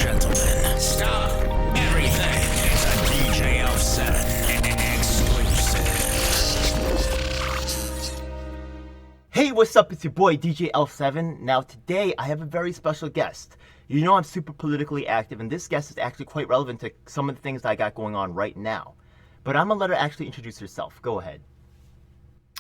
gentlemen, stop everything. It's a DJ Elf 7 exclusive. Hey, what's up? It's your boy DJ Elf 7. Now today I have a very special guest. You know I'm super politically active, and this guest is actually quite relevant to some of the things that I got going on right now. But I'm gonna let her actually introduce herself. Go ahead.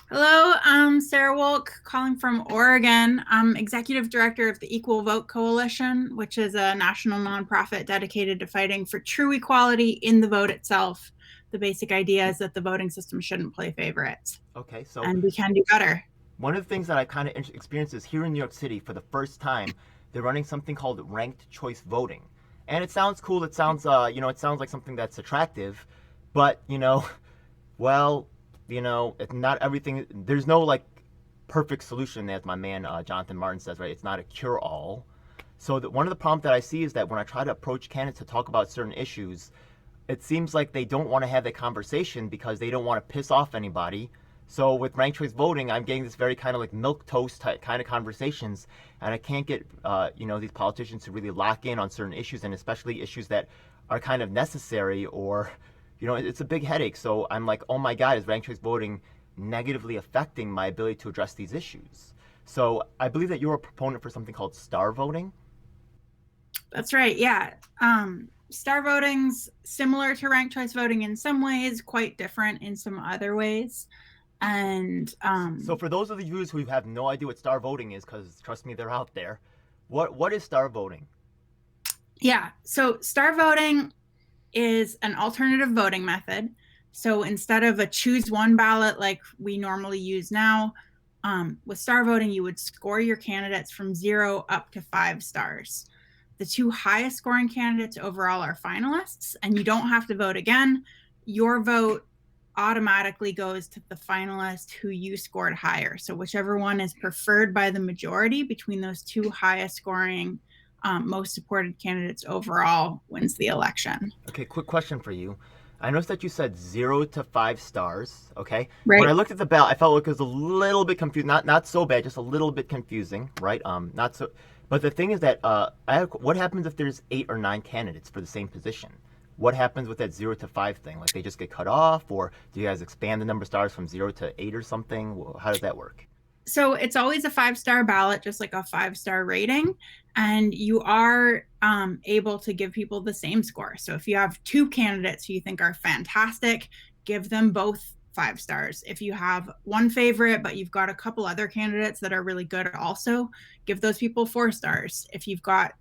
Hello, I'm Sara Wolk, calling from Oregon. I'm executive director of the Equal Vote Coalition, which is a national nonprofit dedicated to fighting for true equality in the vote itself. The basic idea is that the voting system shouldn't play favorites. Okay, so and we can do better. One of the things that I kind of experienced is here in New York City for the first time, they're running something called ranked choice voting, and it sounds cool. It sounds, it sounds like something that's attractive, but it's not everything. There's no like perfect solution, as my man Jonathan Martin says, right? It's not a cure-all. So one of the problems that I see is that when I try to approach candidates to talk about certain issues, it seems like they don't want to have that conversation because they don't want to piss off anybody. So with ranked choice voting, I'm getting this very kind of like milquetoast type kind of conversations, and I can't get these politicians to really lock in on certain issues, and especially issues that are kind of necessary or it's a big headache. So I'm like, oh my God, is ranked choice voting negatively affecting my ability to address these issues? So I believe that you're a proponent for something called star voting. That's right, yeah. Star voting's similar to ranked choice voting in some ways, quite different in some other ways. And so for those of the viewers who have no idea what star voting is, because trust me, they're out there, what is star voting? Yeah, so star voting is an alternative voting method. So instead of a choose one ballot like we normally use now, with star voting, you would score your candidates from 0 up to 5 stars. The 2 highest scoring candidates overall are finalists, and you don't have to vote again. Your vote automatically goes to the finalist who you scored higher. So whichever one is preferred by the majority between those 2 highest scoring most supported candidates overall wins the election. Okay, quick question for you. I noticed that you said 0 to 5 stars. Okay. Right. When I looked at the ballot, I felt like it was a little bit confused. Not so bad, just a little bit confusing, right? Not so. But the thing is that what happens if there's 8 or 9 candidates for the same position? What happens with that 0 to 5 thing? Like they just get cut off, or do you guys expand the number of stars from 0 to 8 or something? How does that work? So it's always a 5-star ballot, just like a 5-star rating. And you are able to give people the same score. So if you have 2 candidates who you think are fantastic, give them both 5 stars. If you have one favorite, but you've got a couple other candidates that are really good also, give those people 4 stars. If you've got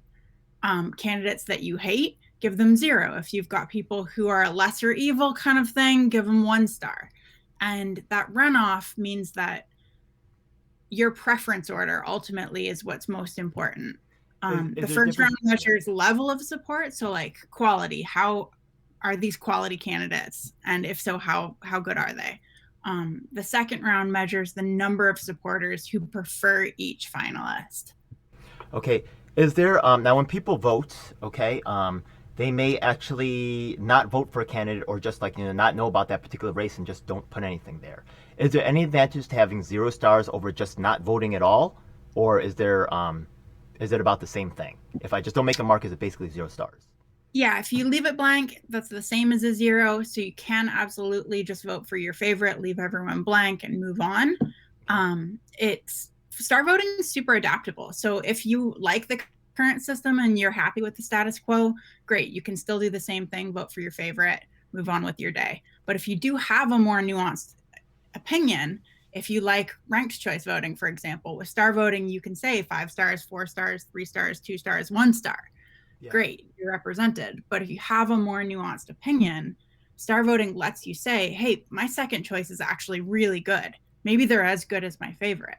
candidates that you hate, give them 0. If you've got people who are a lesser evil kind of thing, give them 1 star. And that runoff means that your preference order ultimately is what's most important. The first round measures level of support. So like quality, how are these quality candidates? And if so, how good are they? The second round measures the number of supporters who prefer each finalist. Okay. Is there, now when people vote, okay, they may actually not vote for a candidate or just not know about that particular race and just don't put anything there. Is there any advantage to having 0 stars over just not voting at all? Or is it about the same thing? If I just don't make a mark, is it basically 0 stars? Yeah, if you leave it blank, that's the same as a 0. So you can absolutely just vote for your favorite, leave everyone blank and move on. Star voting is super adaptable. So if you like the current system and you're happy with the status quo, great. You can still do the same thing, vote for your favorite, move on with your day. But if you do have a more nuanced opinion, if you like ranked choice voting, for example, with star voting, you can say 5 stars, 4 stars, 3 stars, 2 stars, 1 star. Yeah. Great, you're represented. But if you have a more nuanced opinion, star voting lets you say, hey, my second choice is actually really good. Maybe they're as good as my favorite.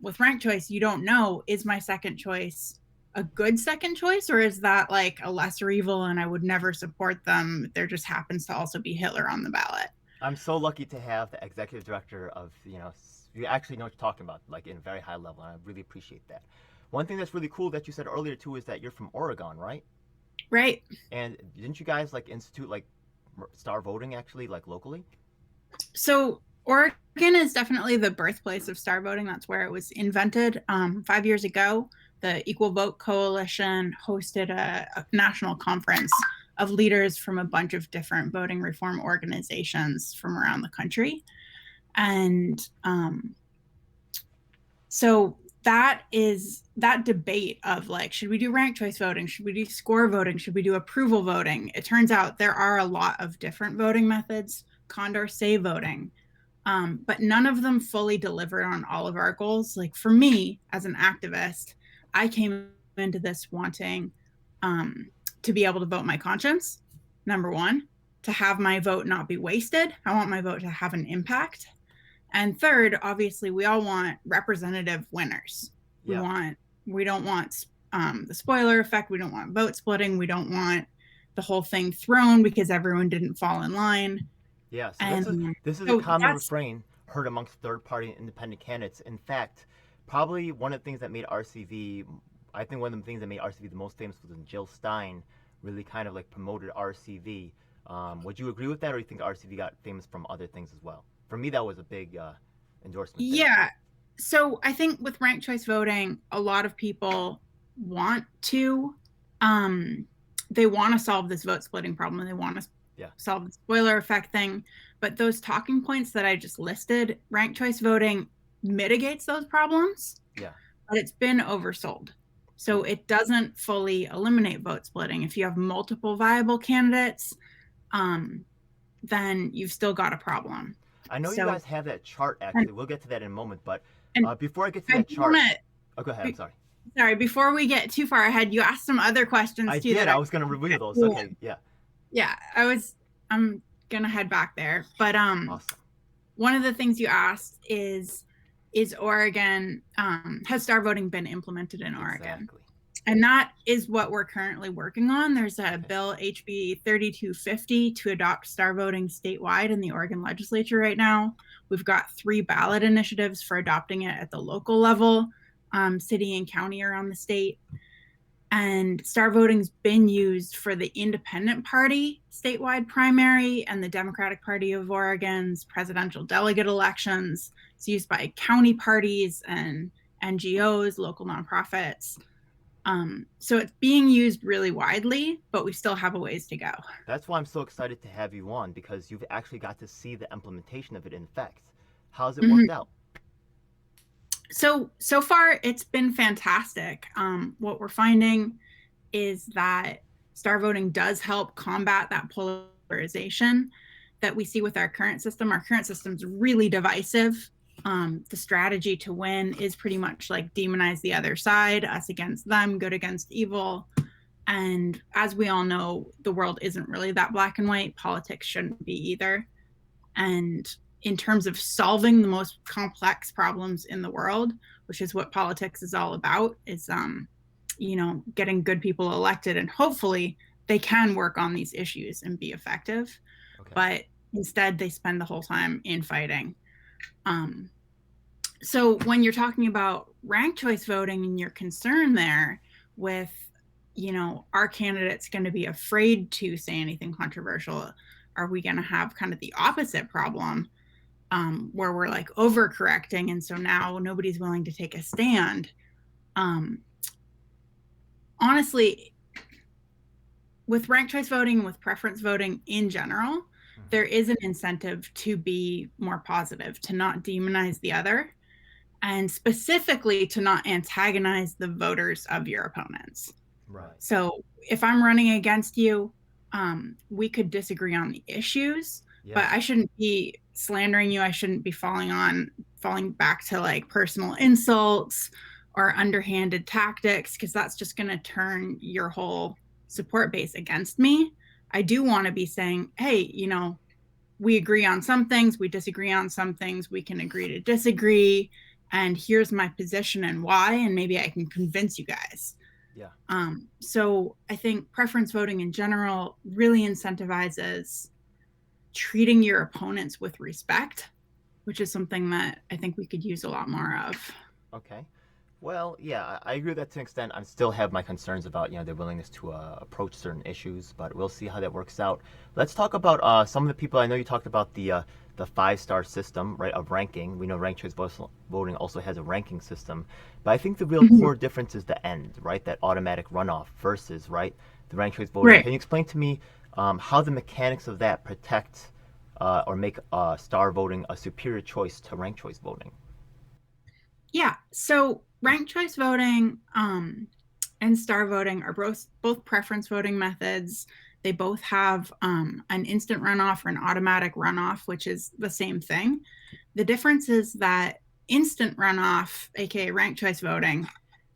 With ranked choice, you don't know, is my second choice a good second choice, or is that like a lesser evil and I would never support them? There just happens to also be Hitler on the ballot. I'm so lucky to have the executive director of, you actually know what you're talking about, like in a very high level, and I really appreciate that. One thing that's really cool that you said earlier too is that you're from Oregon, right? Right. And didn't you guys institute star voting actually locally? So Oregon is definitely the birthplace of star voting. That's where it was invented 5 years ago. the Equal Vote Coalition hosted a national conference of leaders from a bunch of different voting reform organizations from around the country. And so that debate of like, should we do ranked choice voting? Should we do score voting? Should we do approval voting? It turns out there are a lot of different voting methods, Condorcet voting, but none of them fully deliver on all of our goals. Like for me, as an activist, I came into this wanting to be able to vote my conscience, number one, to have my vote not be wasted. I want my vote to have an impact. And third, obviously, we all want representative winners. Yeah. We don't want the spoiler effect. We don't want vote splitting. We don't want the whole thing thrown because everyone didn't fall in line. Yeah, so this is a common refrain heard amongst third-party and independent candidates. In fact, probably one of the things that made RCV, I think one of the things that made RCV the most famous was when Jill Stein really kind of like promoted RCV. Would you agree with that, or do you think RCV got famous from other things as well? For me, that was a big endorsement. Yeah. So I think with ranked choice voting, a lot of people want to, they want to solve this vote splitting problem, and they want to solve the spoiler effect thing. But those talking points that I just listed, ranked choice voting mitigates those problems. Yeah. But it's been oversold. So it doesn't fully eliminate vote splitting. If you have multiple viable candidates, then you've still got a problem. I know you guys have that chart, actually. We'll get to that in a moment. But before I get to that chart... Oh, go ahead. I'm sorry. Sorry, before we get too far ahead, you asked some other questions, I too. Did. I was going to review those. Okay, yeah. Yeah, I'm going to head back there. But awesome. One of the things you asked is Oregon, has star voting been implemented in Oregon? Exactly. And that is what we're currently working on. There's a bill, HB 3250, to adopt star voting statewide in the Oregon legislature right now. We've got 3 ballot initiatives for adopting it at the local level, city and county around the state. And star voting's been used for the Independent Party statewide primary and the Democratic Party of Oregon's presidential delegate elections. It's used by county parties and NGOs, local nonprofits. So it's being used really widely, but we still have a ways to go. That's why I'm so excited to have you on, because you've actually got to see the implementation of it in effect. How's it worked out? So far, it's been fantastic. What we're finding is that star voting does help combat that polarization that we see with our current system. Our current system's really divisive. The strategy to win is pretty much like demonize the other side, us against them, good against evil. And as we all know, the world isn't really that black and white. Politics shouldn't be either. And in terms of solving the most complex problems in the world, which is what politics is all about, is getting good people elected, and hopefully they can work on these issues and be effective. Okay. But instead they spend the whole time infighting. So when you're talking about ranked choice voting and your concern there with, are candidates going to be afraid to say anything controversial? Are we going to have kind of the opposite problem where we're like overcorrecting, and so now nobody's willing to take a stand? Honestly, with ranked choice voting and with preference voting in general, there is an incentive to be more positive, to not demonize the other, and specifically to not antagonize the voters of your opponents. Right. So if I'm running against you, we could disagree on the issues, but I shouldn't be slandering you. I shouldn't be falling back to like personal insults or underhanded tactics, because that's just going to turn your whole support base against me. I do want to be saying, hey, we agree on some things, we disagree on some things, we can agree to disagree, and here's my position and why, and maybe I can convince you guys. Yeah. So I think preference voting in general really incentivizes treating your opponents with respect, which is something that I think we could use a lot more of. Okay. Well, yeah, I agree with that to an extent. I still have my concerns about, their willingness to approach certain issues, but we'll see how that works out. Let's talk about some of the people. I know you talked about the five-star system, right, of ranking. We know ranked choice voting also has a ranking system, but I think the real Mhm. core difference is the end, right? That automatic runoff versus, right, the ranked choice voting. Right. Can you explain to me how the mechanics of that protect or make star voting a superior choice to ranked choice voting? Yeah. So ranked choice voting and star voting are both preference voting methods. They both have an instant runoff or an automatic runoff, which is the same thing. The difference is that instant runoff, aka ranked choice voting,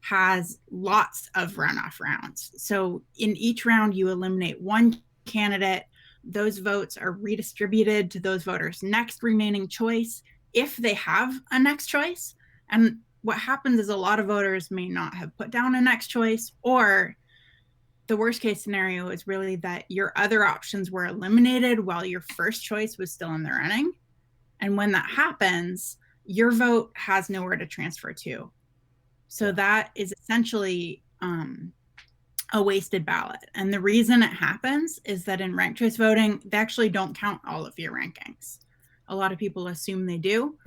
has lots of runoff rounds. So in each round, you eliminate one candidate. Those votes are redistributed to those voters' next remaining choice if they have a next choice. And what happens is a lot of voters may not have put down a next choice, or the worst case scenario is really that your other options were eliminated while your first choice was still in the running. And when that happens, your vote has nowhere to transfer to. So Yeah. that is essentially a wasted ballot. And the reason it happens is that in ranked choice voting, they actually don't count all of your rankings. A lot of people assume they do.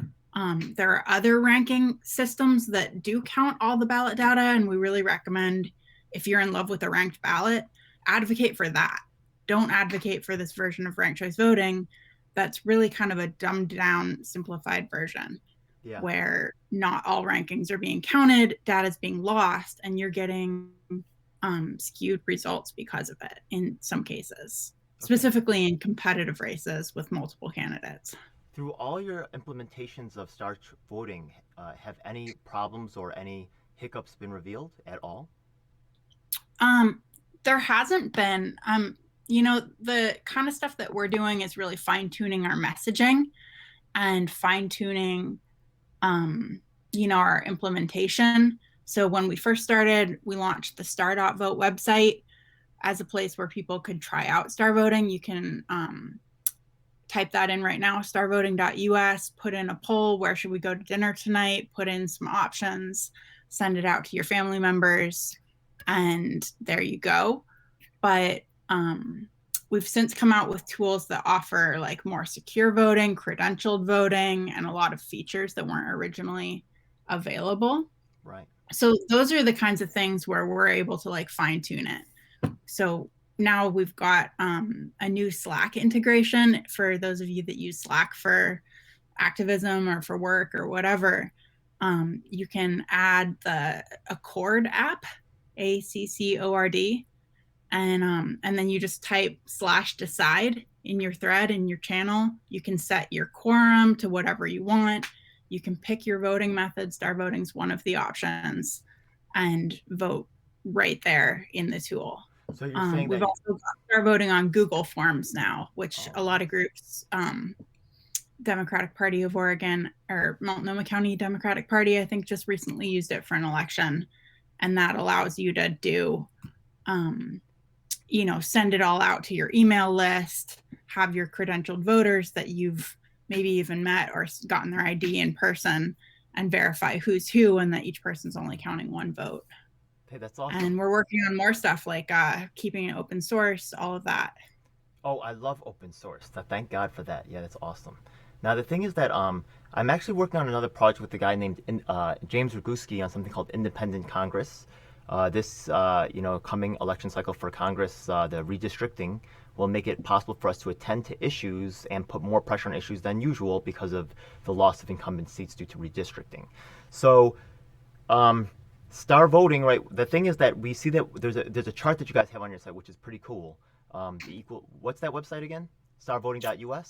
There are other ranking systems that do count all the ballot data, and we really recommend, if you're in love with a ranked ballot, advocate for that. Don't advocate for this version of ranked choice voting that's really kind of a dumbed down, simplified version Yeah. where not all rankings are being counted, data is being lost, and you're getting skewed results because of it in some cases, Okay. specifically in competitive races with multiple candidates. Through all your implementations of star voting, have any problems or any hiccups been revealed at all? Um, there hasn't been, the kind of stuff that we're doing is really fine tuning our messaging and fine tuning, our implementation. So when we first started, we launched the star.vote website as a place where people could try out star voting. You can type that in right now, starvoting.us, put in a poll, where should we go to dinner tonight, put in some options, send it out to your family members, and there you go. But we've since come out with tools that offer like more secure voting, credentialed voting, and a lot of features that weren't originally available. Right. So those are the kinds of things where we're able to like fine tune it. So now we've got a new Slack integration for those of you that use Slack for activism or for work or whatever. You can add the Accord app, ACCORD, and then you just type /decide in your thread in your channel. You can set your quorum to whatever you want. You can pick your voting method. Star voting is one of the options, and vote right there in the tool. So you're saying We've that. also got star voting on Google Forms now, which Oh, a lot of groups, Democratic Party of Oregon or Multnomah County Democratic Party, I think, just recently used it for an election, and that allows you to do, send it all out to your email list, have your credentialed voters that you've maybe even met or gotten their ID in person, and verify who's who and that each person's only counting one vote. hey, that's awesome. And we're working on more stuff like keeping it open source, all of that. Oh, I love open source. Thank God for that. Yeah, that's awesome. Now the thing is that I'm actually working on another project with a guy named James Roguski on something called Independent Congress. This coming election cycle for Congress, the redistricting will make it possible for us to attend to issues and put more pressure on issues than usual because of the loss of incumbent seats due to redistricting. So, star voting, right? The thing is that we see that there's a chart that you guys have on your site, which is pretty cool. What's that website again? Starvoting.us.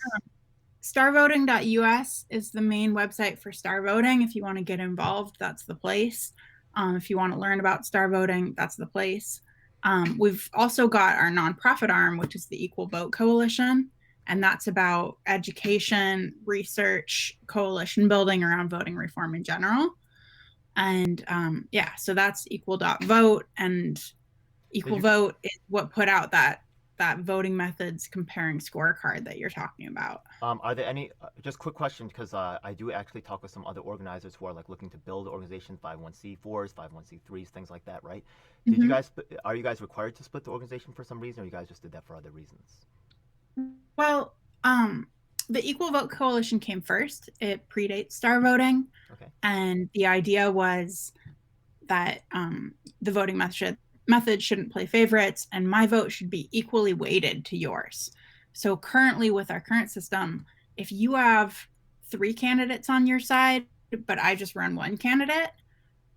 Starvoting.us is the main website for star voting. If you want to get involved, that's the place. If you want to learn about star voting, that's the place. We've also got our nonprofit arm, which is the Equal Vote Coalition, and that's about education, research, coalition building around voting reform in general. And so that's equal.vote, and Equal Vote is what put out that that voting methods comparing scorecard that you're talking about. Are there any, just quick question, because I do actually talk with some other organizers who are like looking to build organizations, 501c4s, 501c3s, things like that, right? Did you guys, are you guys required to split the organization for some reason, or you guys just did that for other reasons? Well, the Equal Vote Coalition came first. It predates star voting. Okay. And the idea was that the voting method shouldn't play favorites, and my vote should be equally weighted to yours. So currently, with our current system, if you have 3 candidates on your side, but I just run 1 candidate,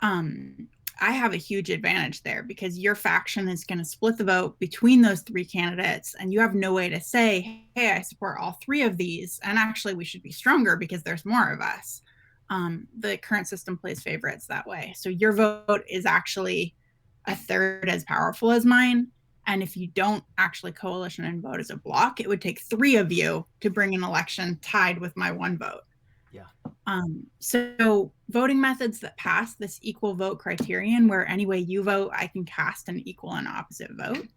I have a huge advantage there because your faction is going to split the vote between those 3 candidates, and you have no way to say, hey, I support all 3 of these, and actually we should be stronger because there's more of us. The current system plays favorites that way. So your vote is actually a third as powerful as mine. And if you don't actually coalition and vote as a block, it would take 3 of you to bring an election tied with my 1 vote. Yeah. So voting methods that pass this equal vote criterion, where any way you vote, I can cast an equal and opposite vote,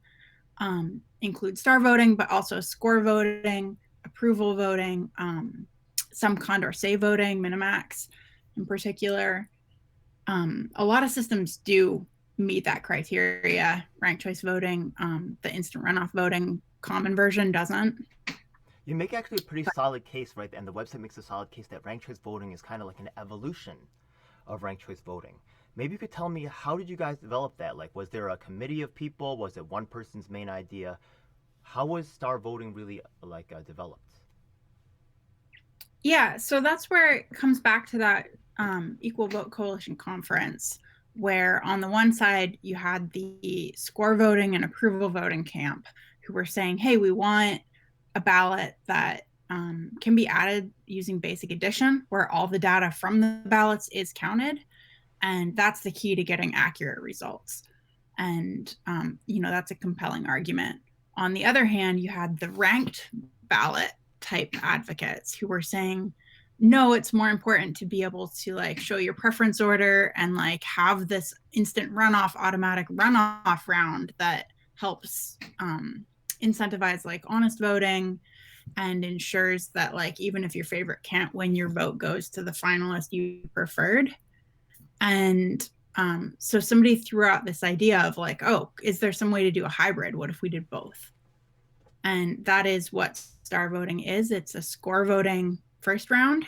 include star voting, but also score voting, approval voting, some Condorcet voting, Minimax in particular. A lot of systems do meet that criteria. Ranked choice voting, the instant runoff voting common version doesn't. You make actually a pretty solid case, right? And the website makes a solid case that ranked choice voting is kind of like an evolution of ranked choice voting. Maybe you could tell me, how did you guys develop that? Like, was there a committee of people? Was it one person's main idea? How was star voting really like developed? Yeah, so that's where it comes back to that Equal Vote Coalition conference, where on the one side you had the score voting and approval voting camp who were saying, hey, we want a ballot that can be added using basic addition, where all the data from the ballots is counted. And that's the key to getting accurate results. And, that's a compelling argument. On the other hand, you had the ranked ballot type advocates who were saying, no, it's more important to be able to like show your preference order and like have this instant runoff, automatic runoff round that helps incentivize like honest voting and ensures that like even if your favorite can't win, your vote goes to the finalist you preferred. And so somebody threw out this idea of like, oh, is there some way to do a hybrid? What if we did both? And that is what star voting is. It's a score voting first round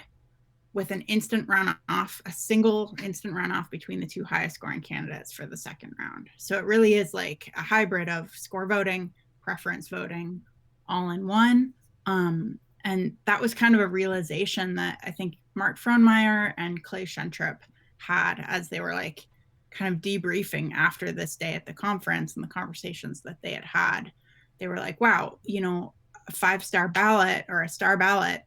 with an instant runoff, a single instant runoff between the 2 highest scoring candidates for the second round. So it really is like a hybrid of score voting, preference voting, all in one. And that was kind of a realization that I think Mark Frohnmeyer and Clay Shentrup had as they were like kind of debriefing after this day at the conference and the conversations that they had had. They were like, wow, a 5-star ballot or a star ballot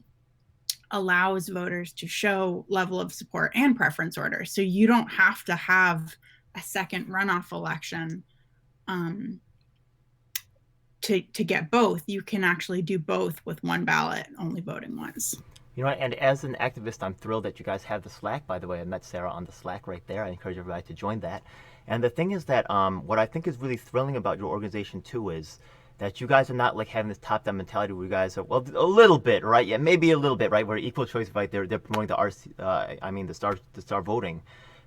allows voters to show level of support and preference order. So you don't have to have a second runoff election to get both. You can actually do both with 1 ballot, only voting once. You know what? And as an activist, I'm thrilled that you guys have the Slack. By the way, I met Sarah on the Slack right there. I encourage everybody to join that. And the thing is that what I think is really thrilling about your organization too is that you guys are not like having this top-down mentality where you guys are, well, a little bit, right? Yeah, maybe a little bit, right? Where equal choice, right? They're promoting the star voting.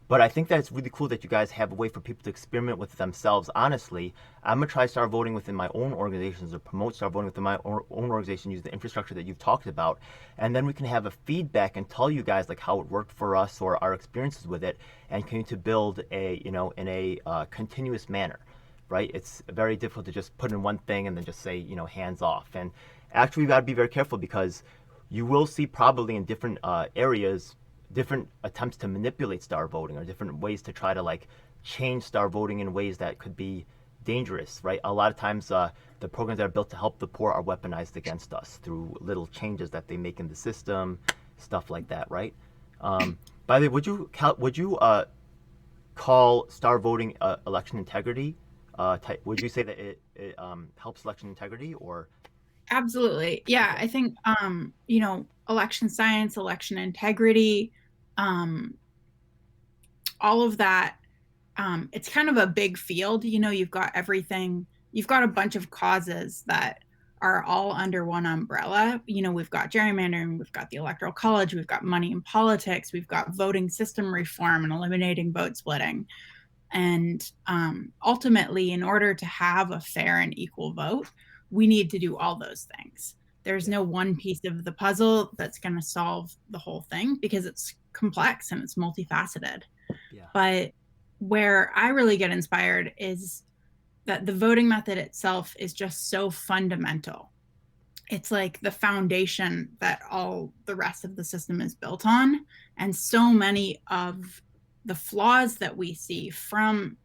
But I think that it's really cool that you guys have a way for people to experiment with themselves. Honestly, I'm gonna try star voting within my own organizations or promote star voting within my own organization, use the infrastructure that you've talked about, and then we can have a feedback and tell you guys like how it worked for us or our experiences with it, and continue to build in a continuous manner. Right? It's very difficult to just put in one thing and then just say, hands off. And actually, we got to be very careful because you will see probably in different areas, different attempts to manipulate star voting or different ways to try to like change star voting in ways that could be dangerous, right? A lot of times the programs that are built to help the poor are weaponized against us through little changes that they make in the system, stuff like that, right? By the way, would you call star voting election integrity? Would you say that it helps election integrity or? Absolutely. Yeah. I think, election science, election integrity, all of that, it's kind of a big field. You've got everything, you've got a bunch of causes that are all under one umbrella. We've got gerrymandering, we've got the Electoral College, we've got money in politics, we've got voting system reform and eliminating vote splitting. And ultimately, in order to have a fair and equal vote, we need to do all those things. There's no one piece of the puzzle that's going to solve the whole thing because it's complex and it's multifaceted. Yeah. But where I really get inspired is that the voting method itself is just so fundamental. It's like the foundation that all the rest of the system is built on. And so many of the flaws that we see from,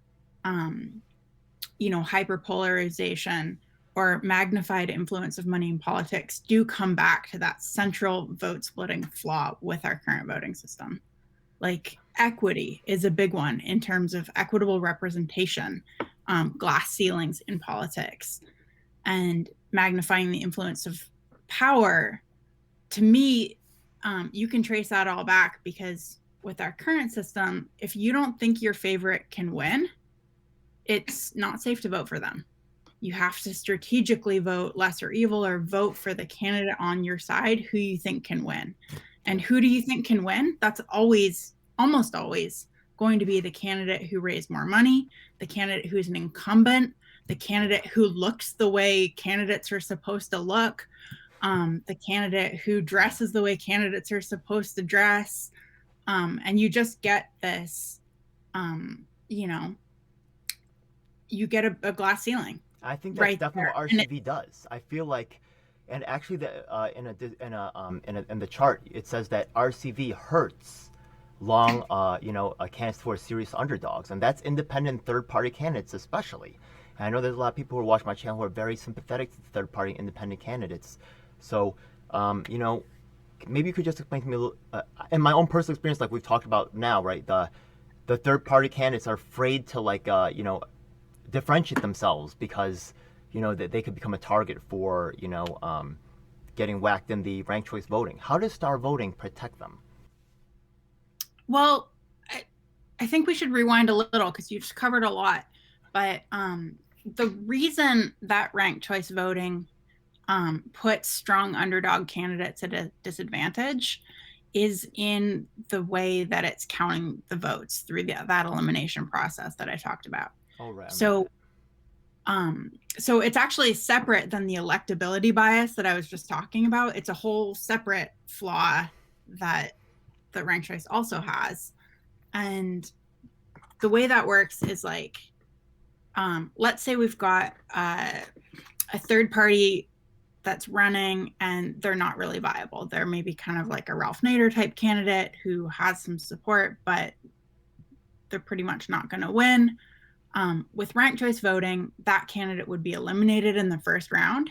hyperpolarization or magnified influence of money in politics do come back to that central vote splitting flaw with our current voting system. Like equity is a big one in terms of equitable representation, glass ceilings in politics, and magnifying the influence of power. To me, you can trace that all back because with our current system, if you don't think your favorite can win, it's not safe to vote for them. You have to strategically vote lesser evil or vote for the candidate on your side who you think can win. And who do you think can win? That's always, almost always, going to be the candidate who raised more money, the candidate who's an incumbent, the candidate who looks the way candidates are supposed to look, the candidate who dresses the way candidates are supposed to dress. And you just get this, you get a glass ceiling. I think that's right definitely there. what RCV does. I feel like, and actually, in the chart, it says that RCV hurts long, candidates who are serious underdogs, and that's independent third-party candidates especially. And I know there's a lot of people who watch my channel who are very sympathetic to third-party independent candidates. So, maybe you could just explain to me a little, in my own personal experience, like we've talked about now, right? The third-party candidates are afraid to differentiate themselves because that they could become a target for getting whacked in the ranked choice voting. How does star voting protect them? Well, I think we should rewind a little because you've covered a lot. But the reason that ranked choice voting puts strong underdog candidates at a disadvantage is in the way that it's counting the votes through that elimination process that I talked about. Oh, right. So it's actually separate than the electability bias that I was just talking about. It's a whole separate flaw that ranked choice also has. And the way that works is like, let's say we've got a third party that's running and they're not really viable. They're maybe kind of like a Ralph Nader type candidate who has some support, but they're pretty much not going to win. With ranked choice voting, that candidate would be eliminated in the first round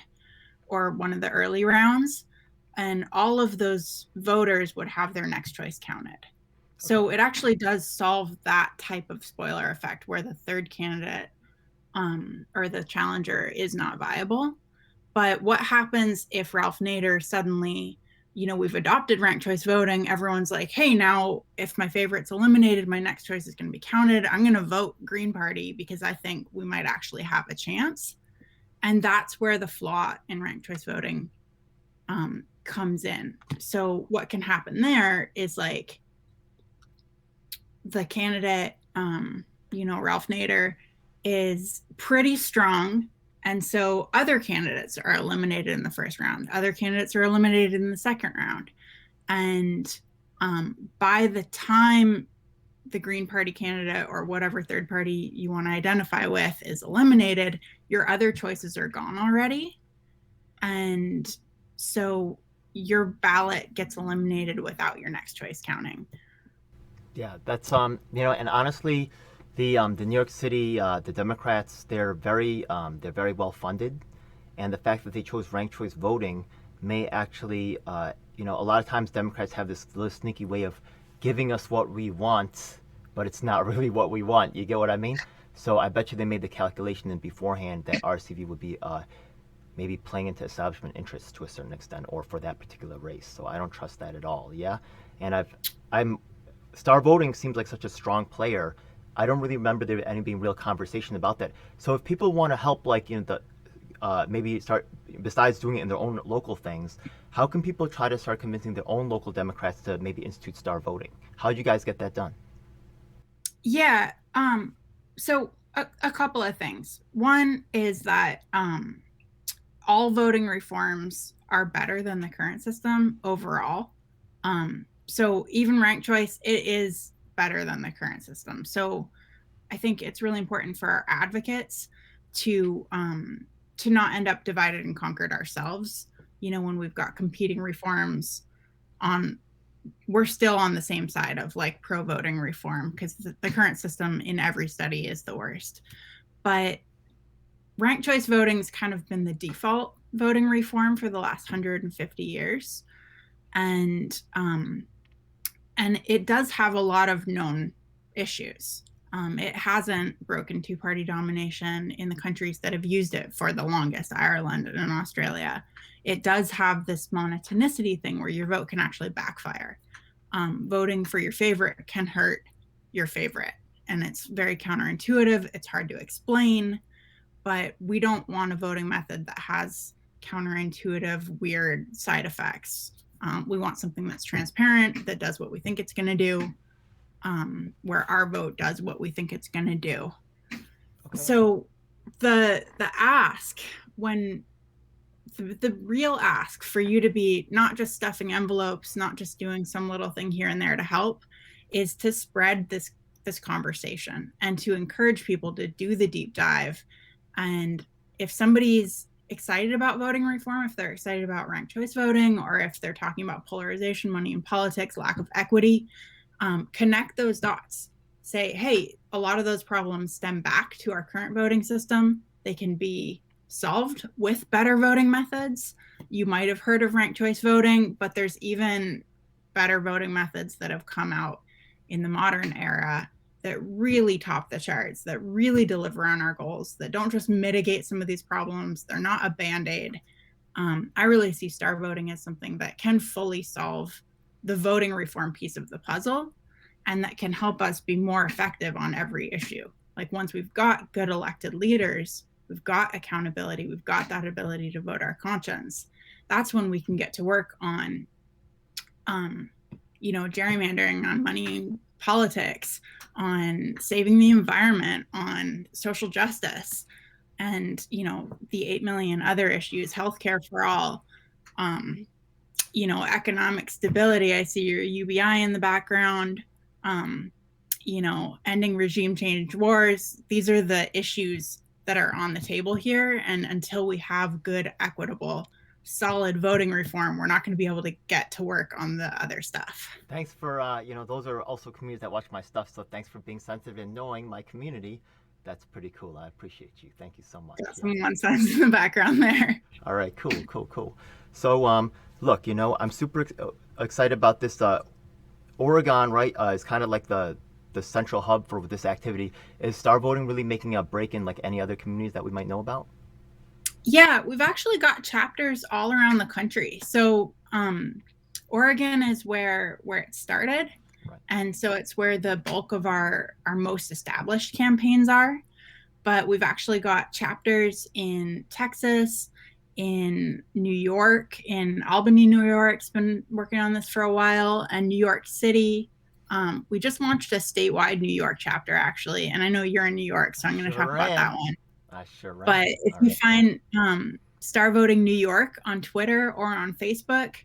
or one of the early rounds, and all of those voters would have their next choice counted. Okay. So it actually does solve that type of spoiler effect where the third candidate or the challenger is not viable. But what happens if Ralph Nader suddenly, we've adopted ranked choice voting, everyone's like, hey, now if my favorite's eliminated, my next choice is going to be counted. I'm going to vote Green Party because I think we might actually have a chance. And that's where the flaw in ranked choice voting comes in. So what can happen there is like the candidate, Ralph Nader is pretty strong. And so other candidates are eliminated in the first round. Other candidates are eliminated in the second round. And by the time the Green Party candidate or whatever third party you want to identify with is eliminated, your other choices are gone already. And so your ballot gets eliminated without your next choice counting. Yeah, that's and honestly, the New York City the Democrats, they're very well funded, and the fact that they chose ranked choice voting may actually a lot of times Democrats have this little sneaky way of giving us what we want, but it's not really what we want. You get what I mean? So I bet you they made the calculation in beforehand that RCV would be maybe playing into establishment interests to a certain extent, or for that particular race. So I don't trust that at all. Yeah, and star voting seems like such a strong player I don't really remember there any being real conversation about that. So if people want to help, like, the maybe start, besides doing it in their own local things, how can people try to start convincing their own local Democrats to maybe institute star voting? How do you guys get that done? Yeah. So a couple of things. One is that all voting reforms are better than the current system overall. So even ranked choice, it is better than the current system. So I think it's really important for our advocates to not end up divided and conquered ourselves. You know, when we've got competing reforms on, we're still on the same side of like pro voting reform, because the current system in every study is the worst. But ranked choice voting's kind of been the default voting reform for the last 150 years. And it does have a lot of known issues. It hasn't broken two-party domination in the countries that have used it for the longest, Ireland and Australia. It does have this monotonicity thing where your vote can actually backfire. Voting for your favorite can hurt your favorite, and it's very counterintuitive. It's hard to explain, but we don't want a voting method that has counterintuitive, weird side effects. We want something that's transparent, that does what we think it's going to do, where our vote does what we think it's going to do. Okay. So the ask, when the real ask for you to be not just stuffing envelopes, not just doing some little thing here and there to help, is to spread this conversation and to encourage people to do the deep dive. And if somebody's excited about voting reform, if they're excited about ranked choice voting, or if they're talking about polarization, money in politics, lack of equity, connect those dots. Say, hey, a lot of those problems stem back to our current voting system. They can be solved with better voting methods. You might have heard of ranked choice voting, but there's even better voting methods that have come out in the modern era that really top the charts, that really deliver on our goals, that don't just mitigate some of these problems. They're not a Band-Aid. I really see star voting as something that can fully solve the voting reform piece of the puzzle, and that can help us be more effective on every issue. Like, once we've got good elected leaders, we've got accountability, we've got that ability to vote our conscience, that's when we can get to work on gerrymandering, on money in politics, on saving the environment, on social justice, and the 8 million other issues, healthcare for all, economic stability. I see your UBI in the background, ending regime change wars. These are the issues that are on the table here. And until we have good, equitable, solid voting reform, we're not going to be able to get to work on the other stuff. Thanks for, those are also communities that watch my stuff. So thanks for being sensitive and knowing my community. That's pretty cool. I appreciate you. Thank you so much. Got some nonsense in the background there. All right, cool. So, look, I'm super excited about this. Oregon, right, is kind of like the central hub for this activity. Is star voting really making a break in like any other communities that we might know about? Yeah, we've actually got chapters all around the country. So Oregon is where it started. Right. And so it's where the bulk of our most established campaigns are. But we've actually got chapters in Texas, in New York, in Albany, New York's been working on this for a while, and New York City. We just launched a statewide New York chapter, actually. And I know you're in New York, so I'm going to talk about that one. I sure am. But if you find Star Voting New York on Twitter or on Facebook,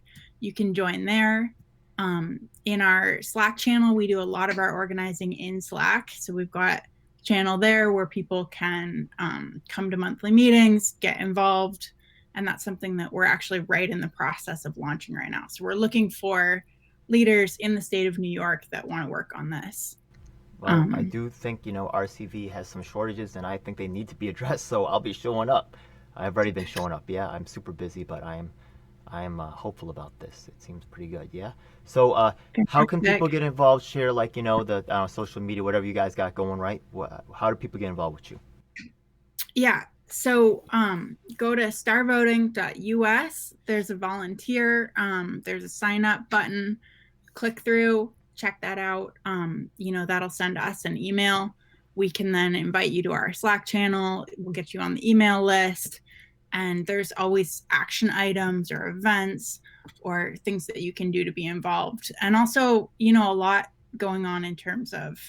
you can join there. In our Slack channel, we do a lot of our organizing in Slack. So we've got a channel there where people can come to monthly meetings, get involved. And that's something that we're actually right in the process of launching right now. So we're looking for leaders in the state of New York that want to work on this. Well, I do think, RCV has some shortages, and I think they need to be addressed, so I'll be showing up. I've already been showing up. Yeah, I'm super busy, but I am hopeful about this. It seems pretty good, yeah? So how can people get involved, share, like, the social media, whatever you guys got going, right? How do people get involved with you? Yeah, so go to starvoting.us. There's a volunteer. There's a sign up button. Click through. check that out. That'll send us an email. We can then invite you to our Slack channel. We'll get you on the email list. And there's always action items or events or things that you can do to be involved. And also, a lot going on in terms of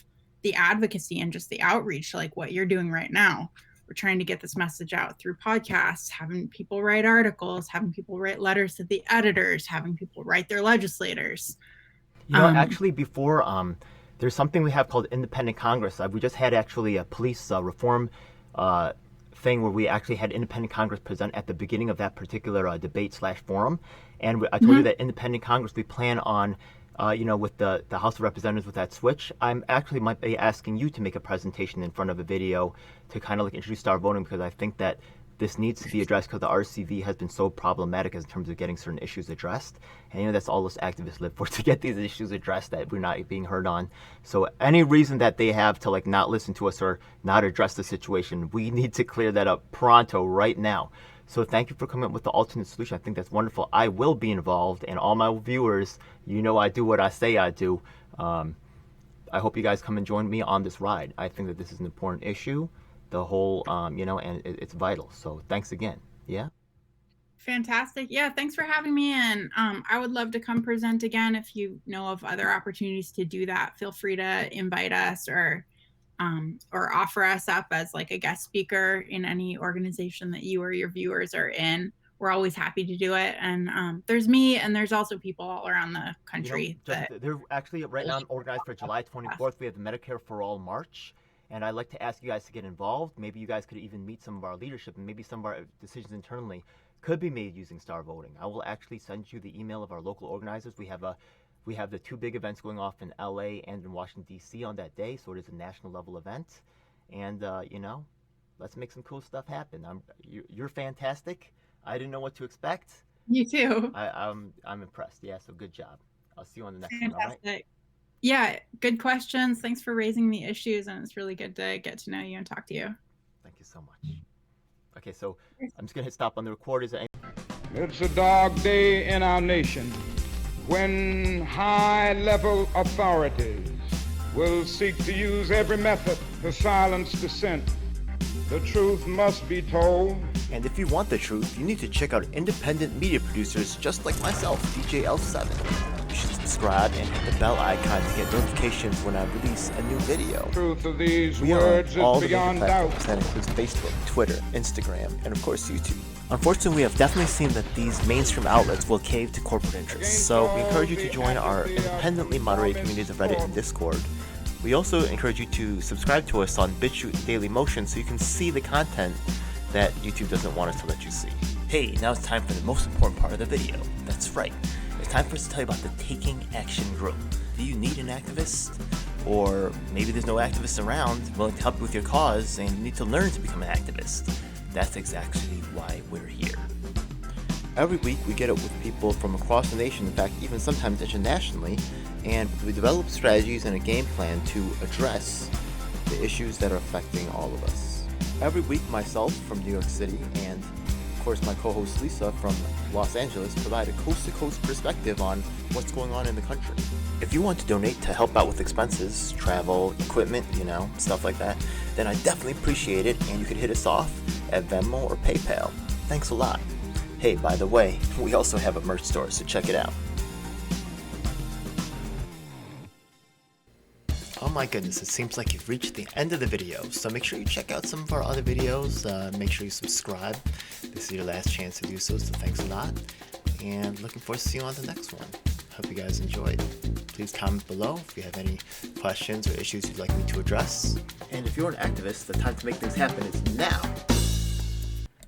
the advocacy and just the outreach, like what you're doing right now. We're trying to get this message out through podcasts, having people write articles, having people write letters to the editors, having people write their legislators. Actually, before there's something we have called Independent Congress. We just had actually a police reform thing where we actually had Independent Congress present at the beginning of that particular debate/forum. And I told you that Independent Congress, we plan on, with the House of Representatives with that switch. I'm actually might be asking you to make a presentation in front of a video to kind of like introduce star voting, because I think that this needs to be addressed because the RCV has been so problematic in terms of getting certain issues addressed. And that's all us activists live for, to get these issues addressed that we're not being heard on. So any reason that they have to like not listen to us or not address the situation, we need to clear that up pronto right now. So thank you for coming up with the alternate solution. I think that's wonderful. I will be involved, and all my viewers, I do what I say I do. I hope you guys come and join me on this ride. I think that this is an important issue. The whole, and it's vital. So thanks again. Yeah. Fantastic. Yeah. Thanks for having me in. I would love to come present again. If you know of other opportunities to do that, feel free to invite us or offer us up as like a guest speaker in any organization that you or your viewers are in. We're always happy to do it. And there's me, and there's also people all around the country. They're actually right now organized for July 24th. We have the Medicare for All March. And I'd like to ask you guys to get involved. Maybe you guys could even meet some of our leadership, and maybe some of our decisions internally could be made using star voting. I will actually send you the email of our local organizers. We have the two big events going off in LA and in Washington, D.C. on that day, so it is a national level event. And, let's make some cool stuff happen. You're fantastic. I didn't know what to expect. You too. I'm impressed. Yeah, so good job. I'll see you on the next Fantastic. one, all right? Yeah, good questions. Thanks for raising the issues, and it's really good to get to know you and talk to you. Thank you so much. Okay, so I'm just going to hit stop on the record. It's a dark day in our nation when high-level authorities will seek to use every method to silence dissent. The truth must be told. And if you want the truth, you need to check out independent media producers just like myself, DJ L7. You should subscribe and hit the bell icon to get notifications when I release a new video. Truth of these We are words on all is the major beyond doubt. platforms. That includes Facebook, Twitter, Instagram, and of course YouTube. Unfortunately, we have definitely seen that these mainstream outlets will cave to corporate interests, so we encourage you to join our independently moderated communities of Reddit and Discord. We also encourage you to subscribe to us on BitChute and Daily Motion so you can see the content that YouTube doesn't want us to let you see. Hey, now it's time for the most important part of the video. That's right. It's time for us to tell you about the Taking Action Group. Do you need an activist? Or maybe there's no activists around willing to help you with your cause and you need to learn to become an activist. That's exactly why we're here. Every week we get up with people from across the nation, in fact even sometimes internationally, and we develop strategies and a game plan to address the issues that are affecting all of us. Every week myself from New York City and of course my co-host Lisa from Los Angeles provide a coast-to-coast perspective on what's going on in the country. If you want to donate to help out with expenses, travel, equipment, stuff like that, then I definitely appreciate it, and you can hit us off at Venmo or PayPal. Thanks a lot. Hey, by the way, we also have a merch store, so check it out. Oh my goodness, it seems like you've reached the end of the video, so make sure you check out some of our other videos, make sure you subscribe. This is your last chance to do so thanks a lot, and looking forward to seeing you on the next one. Hope you guys enjoyed. Please comment below if you have any questions or issues you'd like me to address. And if you're an activist, the time to make things happen is now.